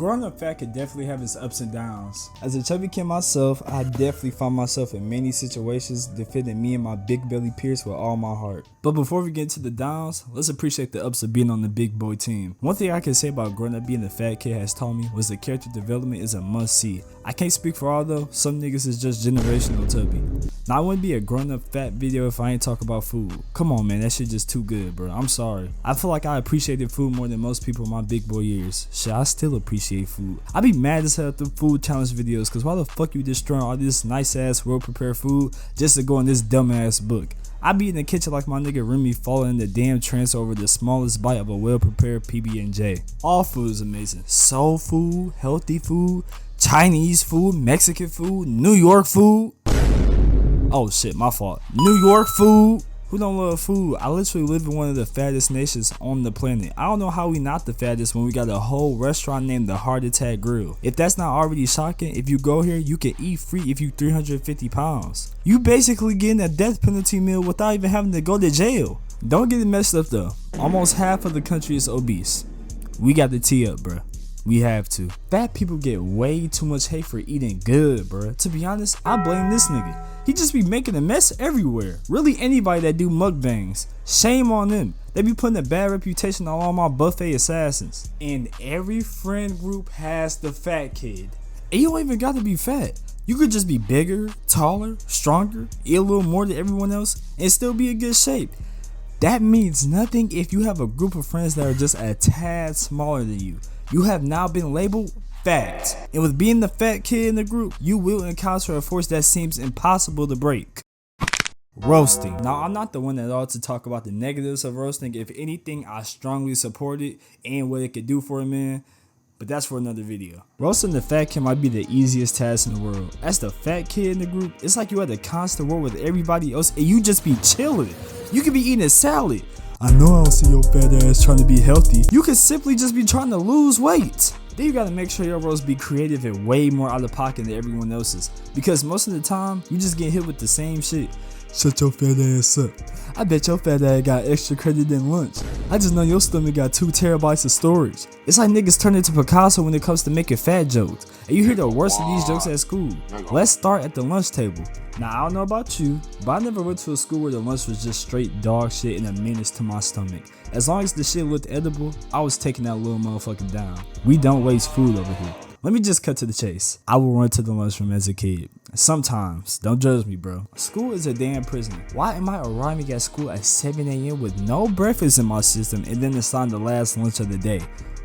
Growing up fat could definitely have its ups and downs. As a chubby kid myself, I definitely found myself in many situations defending me and my big belly peers with all my heart. But before we get into the downs, let's appreciate the ups of being on the big boy team. One thing I can say about growing up being a fat kid has taught me was that character development is a must see. I can't speak for all though, some niggas is just generational chubby. Now I wouldn't be a grown up fat video if I ain't talk about food. Come on man, that shit just too good bro, I'm sorry. I feel like I appreciated food more than most people in my big boy years. Shit, I still appreciate food. I be mad as hell at the food challenge videos cause why the fuck you destroying all this nice ass well prepared food just to go in this dumb ass book. I be in the kitchen like my nigga Remy falling in the damn trance over the smallest bite of a well prepared PB&J. All food is amazing. Soul food, healthy food, Chinese food, Mexican food, New York food. Oh shit, my fault. New York food. Who don't love food? I literally live in one of the fattest nations on the planet. I don't know how we not the fattest when we got a whole restaurant named the Heart Attack Grill. If that's not already shocking, if you go here, you can eat free if you 350 pounds. You basically getting a death penalty meal without even having to go to jail. Don't get it messed up though. Almost half of the country is obese. We got the tea up, bruh. We have to. Fat people get way too much hate for eating good, bruh. To be honest, I blame this nigga. He just be making a mess everywhere. Really anybody that do mukbangs. Shame on them. They be putting a bad reputation on all my buffet assassins. And every friend group has the fat kid. And you don't even gotta be fat. You could just be bigger, taller, stronger, eat a little more than everyone else, and still be in good shape. That means nothing if you have a group of friends that are just a tad smaller than you. You have now been labeled fat. And with being the fat kid in the group, you will encounter a force that seems impossible to break. Roasting. Now, I'm not the one at all to talk about the negatives of roasting. If anything, I strongly support it and what it could do for a man. But that's for another video. Roasting the fat kid might be the easiest task in the world. As the fat kid in the group, it's like you had a constant war with everybody else and you just be chilling. You could be eating a salad. I know I don't see your fat ass trying to be healthy. You could simply just be trying to lose weight. Then you gotta make sure your roast be creative and way more out of pocket than everyone else's. Because most of the time, you just get hit with the same shit. Shut your fat ass up. I bet your fat ass got extra credit than lunch. I just know your stomach got 2 terabytes of storage. It's like niggas turn into Picasso when it comes to making fat jokes. And you hear the worst of these jokes at school. Let's start at the lunch table. Now I don't know about you, but I never went to a school where the lunch was just straight dog shit and a menace to my stomach. As long as the shit looked edible, I was taking that little motherfucker down. We don't waste food over here. Let me just cut to the chase. I will run to the lunchroom as a kid. Sometimes. Don't judge me, bro. School is a damn prison. Why am I arriving at school at 7 a.m. with no breakfast in my system and then assigned the last lunch of the day?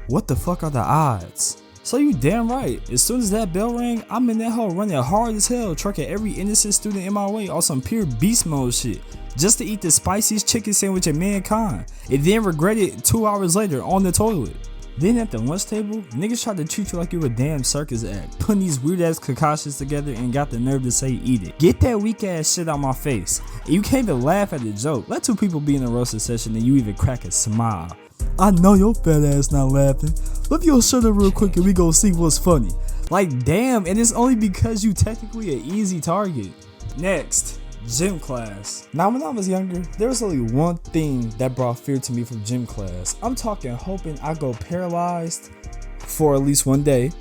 What the fuck are the odds? So you damn right. As soon as that bell rang, I'm in that hole running hard as hell, trucking every innocent student in my way on some pure beast mode shit. Just to eat the spiciest chicken sandwich of mankind. And then regret it 2 hours later on the toilet. Then at the lunch table, niggas tried to treat you like you a damn circus act, putting these weird ass concoctions together and got the nerve to say eat it. Get that weak ass shit out my face. And you can't even laugh at the joke. Let 2 people be in a roasting session and you even crack a smile. I know your fat ass not laughing. Lift your shirt up real quick and we gon' see what's funny. Like damn, and it's only because you technically an easy target. Next. Gym class. Now when I was younger, there was only one thing that brought fear to me from gym class. I'm talking hoping I go paralyzed for at least one day.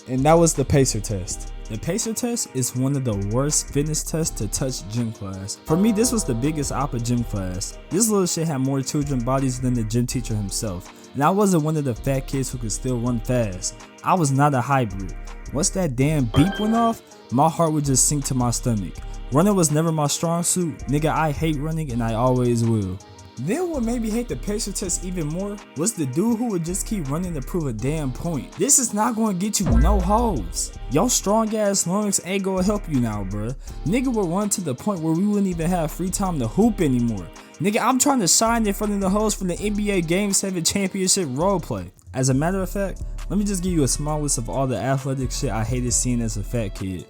And that was the pacer test. The pacer test is one of the worst fitness tests to touch gym class. For me, this was the biggest op of gym class. This little shit had more children bodies than the gym teacher himself. And I wasn't one of the fat kids who could still run fast. I was not a hybrid. Once that damn beep went off, my heart would just sink to my stomach. Running was never my strong suit. Nigga, I hate running and I always will. Then what made me hate the pacer test even more was the dude who would just keep running to prove a damn point. This is not gonna get you no hoes. Your strong ass lungs ain't gonna help you now, bruh. Nigga would run to the point where we wouldn't even have free time to hoop anymore. Nigga, I'm trying to shine in front of the hoes from the NBA Game 7 championship roleplay. As a matter of fact, let me just give you a small list of all the athletic shit I hated seeing as a fat kid.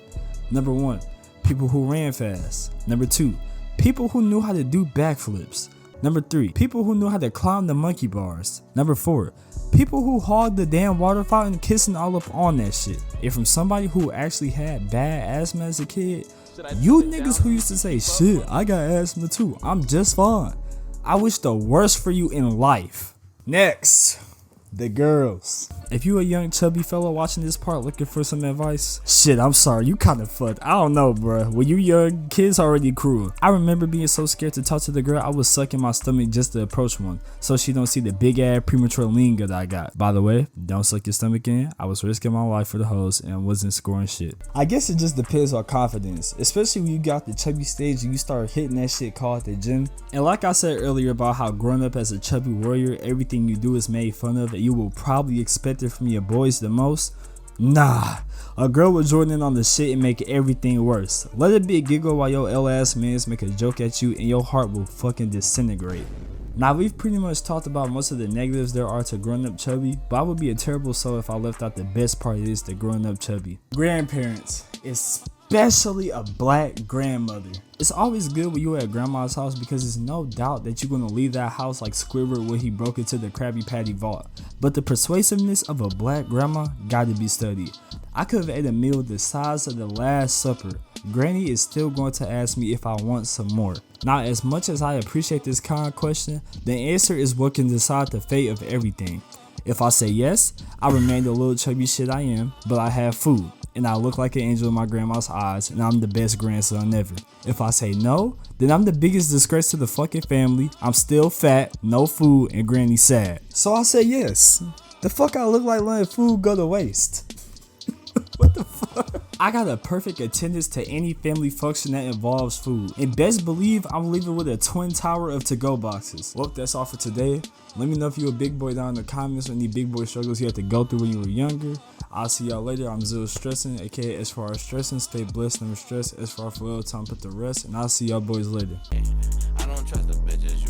Number 1. People who ran fast. Number 2, people who knew how to do backflips. Number 3, people who knew how to climb the monkey bars. Number 4, people who hogged the damn water fountain kissing all up on that shit. And from somebody who actually had bad asthma as a kid, you niggas who used to say, shit, I got asthma too, I'm just fine. I wish the worst for you in life. Next, the girls. If you a young chubby fella watching this part looking for some advice, shit, I'm sorry, you kinda fucked. I don't know, bruh. When you young, kids already cruel. I remember being so scared to talk to the girl, I was sucking my stomach just to approach one, so she don't see the big ass premature lean gut I got. By the way, don't suck your stomach in. I was risking my life for the hoes and wasn't scoring shit. I guess it just depends on confidence, especially when you got the chubby stage and you start hitting that shit called the gym. And like I said earlier about how growing up as a chubby warrior, everything you do is made fun of and you will probably expect it from your boys the most. Nah, a girl will join in on the shit and make everything worse. Let it be a giggle while your L ass mans make a joke at you and your heart will fucking disintegrate. Now we've pretty much talked about most of the negatives there are to growing up chubby, but I would be a terrible soul if I left out the best part it is to growing up chubby. Grandparents, especially a black grandmother. It's always good when you're at grandma's house because there's no doubt that you're gonna leave that house like Squidward when he broke into the Krabby Patty vault. But the persuasiveness of a black grandma gotta be studied. I could have ate a meal the size of the Last Supper. Granny is still going to ask me if I want some more. Now, as much as I appreciate this kind question, the answer is what can decide the fate of everything. If I say yes, I remain the little chubby shit I am, but I have food, and I look like an angel in my grandma's eyes, and I'm the best grandson ever. If I say no, then I'm the biggest disgrace to the fucking family, I'm still fat, no food, and granny sad. So I say yes. The fuck I look like letting food go to waste? What the fuck? I got a perfect attendance to any family function that involves food. And best believe I'm leaving with a twin tower of to-go boxes. Well, that's all for today. Let me know if you're a big boy down in the comments or any big boy struggles you had to go through when you were younger. I'll see y'all later. I'm STRESSIN, aka as far as stressing. Stay blessed, never stress. As far as for time, put the rest. And I'll see y'all boys later. I don't trust the bitches.